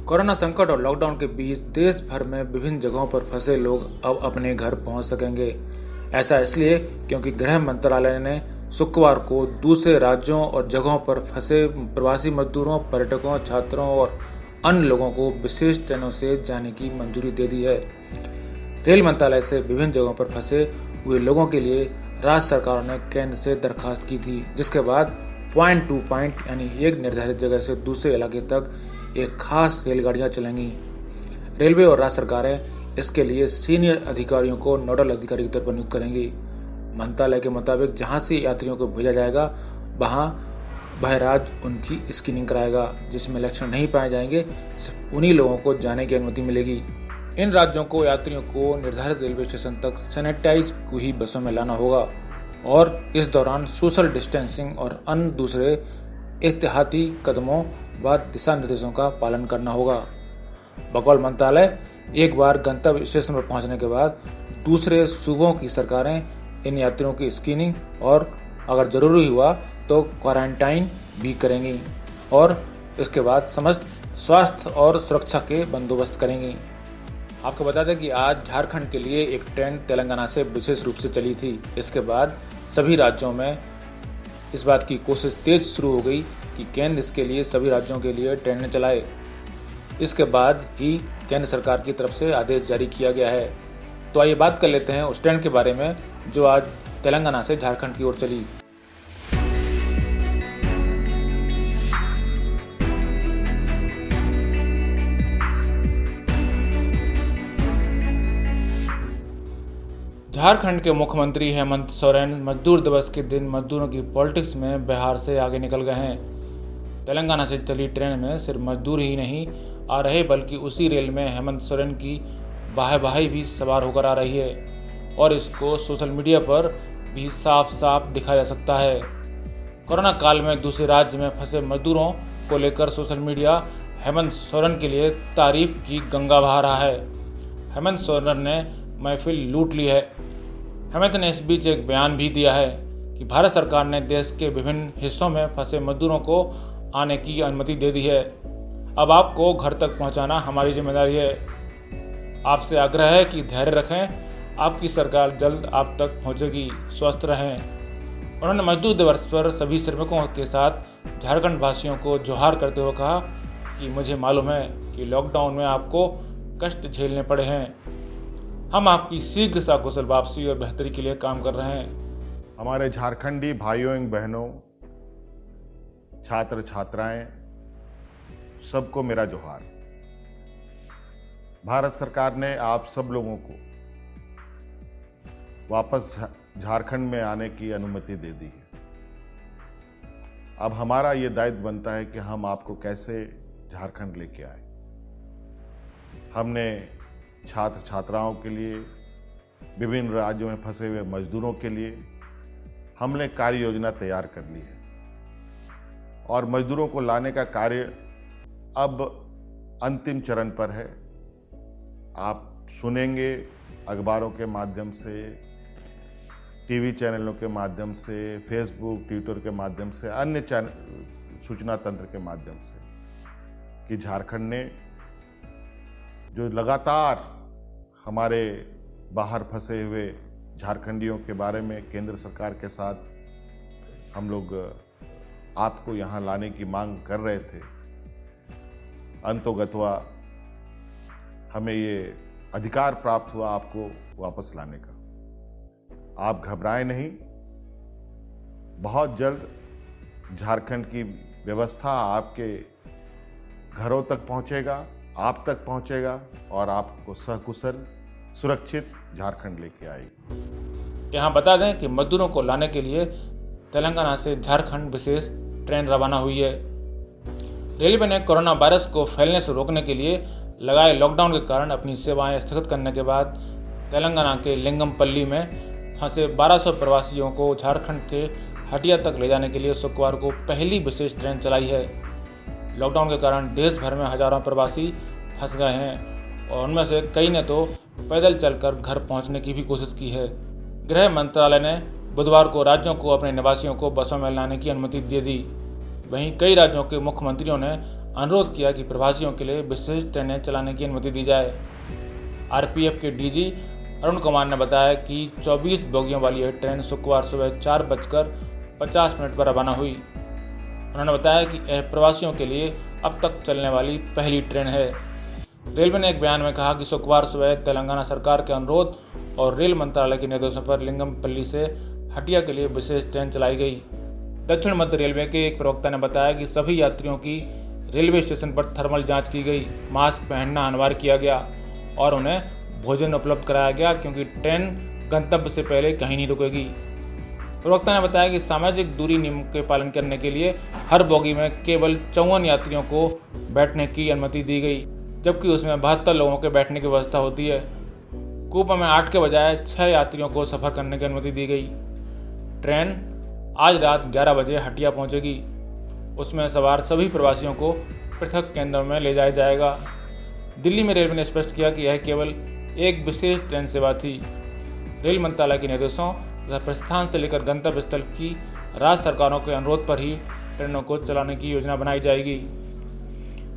Corona संकट और lockdown के बीच देश भर में विभिन्न जगहों पर फंसे लोग अब अपने घर पहुंच सकेंगे। ऐसा इसलिए क्योंकि गृह मंत्रालय ने शुक्रवार को दूसरे राज्यों और जगहों पर फंसे प्रवासी मजदूरों, पर्यटकों, छात्रों और अन्य लोगों को विशेष ट्रेनों से जाने की मंजूरी दे दी है। रेल मंत्रालय से विभिन्न जगहों पर फंसे हुए लोगों के लिए राज्य सरकारों ने केंद्र से दरखास्त की थी, जिसके बाद पॉइंट टू पॉइंट यानी एक निर्धारित जगह से दूसरे इलाके तक एक खास रेलगाड़ियां चलेंगी। रेलवे और राज्य सरकारें इसके लिए सीनियर अधिकारियों को नोडल अधिकारी के तौर पर नियुक्त करेंगी। मंत्रालय के मुताबिक जहां से यात्रियों को भेजा जाएगा वहां वह राज्य उनकी स्क्रीनिंग कराएगा। जिसमें लक्षण नहीं पाए जाएंगे सिर्फ उन्हीं लोगों को जाने की अनुमति मिलेगी। इन राज्यों को यात्रियों को निर्धारित रेलवे स्टेशन तक सैनिटाइज हुई बसों में लाना होगा और इस दौरान सोशल डिस्टेंसिंग और अन्य दूसरे एहतियाती कदमों व दिशा निर्देशों का पालन करना होगा। बकौल मंत्रालय, एक बार गंतव्य स्टेशन पर पहुंचने के बाद दूसरे सूबों की सरकारें इन यात्रियों की स्क्रीनिंग और अगर जरूरी हुआ तो क्वारंटाइन भी करेंगी और इसके बाद समस्त स्वास्थ्य और सुरक्षा के बंदोबस्त करेंगी। आपको बता दें कि आज झारखंड के लिए एक ट्रेन तेलंगाना से विशेष रूप से चली थी। इसके बाद सभी राज्यों में इस बात की कोशिश तेज शुरू हो गई कि केंद्र इसके लिए सभी राज्यों के लिए ट्रेनें चलाए। इसके बाद ही केंद्र सरकार की तरफ से आदेश जारी किया गया है। तो आइए बात कर लेते हैं उस ट्रेन के बारे में जो आज तेलंगाना से झारखंड की ओर चली। झारखंड के मुख्यमंत्री हेमंत सोरेन मजदूर दिवस के दिन मजदूरों की पॉलिटिक्स में बिहार से आगे निकल गए हैं। तेलंगाना से चली ट्रेन में सिर्फ मजदूर ही नहीं आ रहे बल्कि उसी रेल में हेमंत सोरेन की वाहवाही भी सवार होकर आ रही है और इसको सोशल मीडिया पर भी साफ साफ दिखा जा सकता है। कोरोना काल में दूसरे राज्य में फंसे मजदूरों को लेकर सोशल मीडिया हेमंत सोरेन के लिए तारीफ की गंगा बहा रहा है। हेमंत सोरेन ने महफिल लूट ली है। हेमंत ने इस बीच एक बयान भी दिया है कि भारत सरकार ने देश के विभिन्न हिस्सों में फंसे मजदूरों को आने की अनुमति दे दी है। अब आपको घर तक पहुंचाना हमारी जिम्मेदारी है। आपसे आग्रह है कि धैर्य रखें, आपकी सरकार जल्द आप तक पहुंचेगी। स्वस्थ रहें। उन्होंने मजदूर दिवस पर सभी श्रमिकों के साथ झारखंड वासियों को जोहार करते हुए कहा कि मुझे मालूम है कि लॉकडाउन में आपको कष्ट झेलने पड़े हैं। हम आपकी शीघ्र सकुशल वापसी और बेहतरी के लिए काम कर रहे हैं। हमारे झारखंडी भाइयों एवं बहनों, छात्र छात्राएं, सबको मेरा जोहार। भारत सरकार ने आप सब लोगों को वापस झारखंड में आने की अनुमति दे दी है। अब हमारा ये दायित्व बनता है कि हम आपको कैसे झारखंड लेके आए। हमने छात्र छात्राओं के लिए, विभिन्न राज्यों में फंसे हुए मजदूरों के लिए हमने कार्य योजना तैयार कर ली है और मजदूरों को लाने का कार्य अब अंतिम चरण पर है। आप सुनेंगे अखबारों के माध्यम से, टीवी चैनलों के माध्यम से, फेसबुक, ट्विटर के माध्यम से, अन्य सूचना तंत्र के माध्यम से कि झारखंड ने जो लगातार हमारे बाहर फंसे हुए झारखंडियों के बारे में केंद्र सरकार के साथ हम लोग आपको यहाँ लाने की मांग कर रहे थे, अंतोगत्वा हमें ये अधिकार प्राप्त हुआ आपको वापस लाने का। आप घबराएं नहीं, बहुत जल्द झारखंड की व्यवस्था आपके घरों तक पहुंचेगा, आप तक पहुंचेगा और आपको सकुशल सुरक्षित झारखंड लेके आएगी। यहाँ बता दें कि मजदूरों को लाने के लिए तेलंगाना से झारखंड विशेष ट्रेन रवाना हुई है। रेलवे ने कोरोना वायरस को फैलने से रोकने के लिए लगाए लॉकडाउन के कारण अपनी सेवाएं स्थगित करने के बाद तेलंगाना के लिंगमपल्ली में फंसे 1200 प्रवासियों को झारखंड के हटिया तक ले जाने के लिए शुक्रवार को पहली विशेष ट्रेन चलाई है। लॉकडाउन के कारण देश भर में हजारों प्रवासी फंस गए हैं और उनमें से कई ने तो पैदल चलकर घर पहुंचने की भी कोशिश की है। गृह मंत्रालय ने बुधवार को राज्यों को अपने निवासियों को बसों में लाने की अनुमति दे दी। वहीं कई राज्यों के मुख्यमंत्रियों ने अनुरोध किया कि प्रवासियों के लिए विशेष ट्रेनें चलाने की अनुमति दी जाए। आरपीएफ के डीजी अरुण कुमार ने बताया कि 24 बोगियों वाली यह ट्रेन शुक्रवार सुबह 4:50 पर रवाना हुई। उन्होंने बताया कि यह प्रवासियों के लिए अब तक चलने वाली पहली ट्रेन है। रेलवे ने एक बयान में कहा कि शुक्रवार सुबह तेलंगाना सरकार के अनुरोध और रेल मंत्रालय के निर्देशों पर लिंगमपल्ली से हटिया के लिए विशेष ट्रेन चलाई गई। दक्षिण मध्य रेलवे के एक प्रवक्ता ने बताया कि सभी यात्रियों की रेलवे स्टेशन पर थर्मल जांच की गई, मास्क पहनना अनिवार्य किया गया और उन्हें भोजन उपलब्ध कराया गया क्योंकि ट्रेन गंतव्य से पहले कहीं नहीं रुकेगी। प्रवक्ता ने बताया कि सामाजिक दूरी नियम के पालन करने के लिए हर बोगी में केवल 54 यात्रियों को बैठने की अनुमति दी गई, जबकि उसमें 72 लोगों के बैठने की व्यवस्था होती है। कूपा में 8 के बजाय 6 यात्रियों को सफ़र करने की अनुमति दी गई। ट्रेन आज रात 11 बजे हटिया पहुंचेगी। उसमें सवार सभी प्रवासियों को पृथक केंद्रों में ले जाया जाएगा। दिल्ली में रेलवे ने स्पष्ट किया कि यह केवल एक विशेष ट्रेन सेवा थी। रेल मंत्रालय के निर्देशों तथा प्रस्थान से लेकर गंतव्य स्थल की राज्य सरकारों के अनुरोध पर ही ट्रेनों को चलाने की योजना बनाई जाएगी।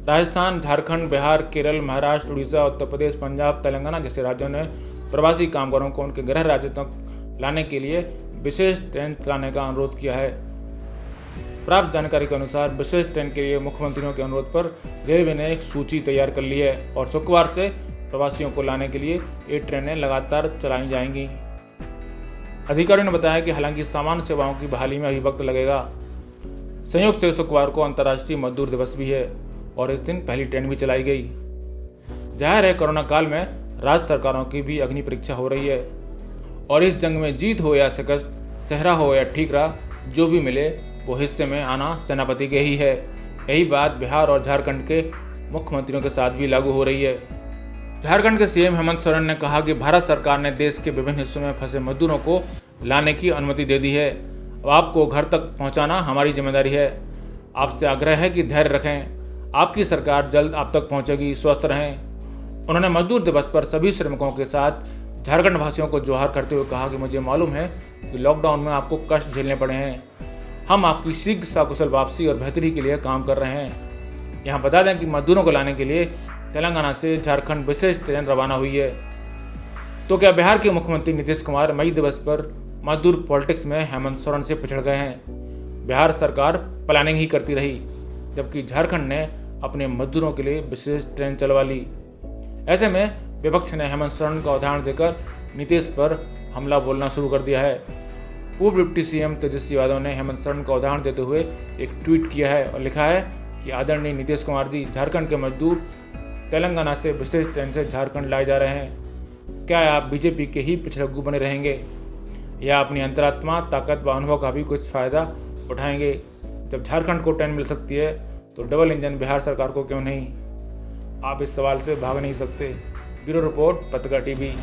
राजस्थान, झारखंड, बिहार, केरल, महाराष्ट्र, उड़ीसा, उत्तर प्रदेश, पंजाब, तेलंगाना जैसे राज्यों ने प्रवासी कामगारों को उनके गृह राज्यों तक लाने के लिए विशेष ट्रेन चलाने का अनुरोध किया है। प्राप्त जानकारी के अनुसार विशेष ट्रेन के लिए मुख्यमंत्रियों के अनुरोध पर रेलवे ने एक सूची तैयार कर ली है और शुक्रवार से प्रवासियों को लाने के लिए ये ट्रेनें लगातार चलाई जाएंगी। अधिकारियों ने बताया कि हालांकि सामान्य सेवाओं की बहाली में अभी वक्त लगेगा। संयोग से शुक्रवार को अंतर्राष्ट्रीय मजदूर दिवस भी है और इस दिन पहली ट्रेन भी चलाई गई। जाहिर है कोरोना काल में राज्य सरकारों की भी अग्नि परीक्षा हो रही है और इस जंग में जीत हो या शिकस्त, सहरा हो या ठीकरा, जो भी मिले वो हिस्से में आना सेनापति के ही है। यही बात बिहार और झारखंड के मुख्यमंत्रियों के साथ भी लागू हो रही है। झारखंड के सीएम हेमंत सोरेन ने कहा कि भारत सरकार ने देश के विभिन्न हिस्सों में फंसे मजदूरों को लाने की अनुमति दे दी है। अब आपको घर तक पहुंचाना हमारी जिम्मेदारी है। आपसे आग्रह है कि धैर्य रखें। आपकी सरकार जल्द आप तक पहुंचेगी। स्वस्थ रहें। उन्होंने मजदूर दिवस पर सभी श्रमिकों के साथ झारखंड वासियों को जोहार करते हुए कहा कि मुझे मालूम है कि लॉकडाउन में आपको कष्ट झेलने पड़े हैं। हम आपकी शीघ्र सकुशल वापसी और बेहतरी के लिए काम कर रहे हैं। यहाँ बता दें कि मजदूरों को लाने के लिए तेलंगाना से झारखंड विशेष ट्रेन रवाना हुई है। तो क्या बिहार के मुख्यमंत्री नीतीश कुमार मई दिवस पर मजदूर पॉलिटिक्स में हेमंत सोरेन से पिछड़ गए हैं? बिहार सरकार प्लानिंग ही करती रही, जबकि झारखंड ने अपने मजदूरों के लिए विशेष ट्रेन चलवा ली। ऐसे में विपक्ष ने हेमंत सोरेन का उदाहरण देकर नीतीश पर हमला बोलना शुरू कर दिया है। पूर्व डिप्टी सीएम तेजस्वी यादव ने हेमंत सोरेन का उदाहरण देते हुए एक ट्वीट किया है और लिखा है कि आदरणीय नीतीश कुमार जी, झारखंड के मजदूर तेलंगाना से विशेष ट्रेन से झारखंड लाए जा रहे हैं। क्या आप बीजेपी के ही पिछड़गू बने रहेंगे या अपनी अंतरात्मा, ताकत व अनुभव का भी कुछ फ़ायदा उठाएंगे? जब झारखंड को ट्रेन मिल सकती है तो डबल इंजन बिहार सरकार को क्यों नहीं? आप इस सवाल से भाग नहीं सकते। ब्यूरो रिपोर्ट, पत्रकार टीवी।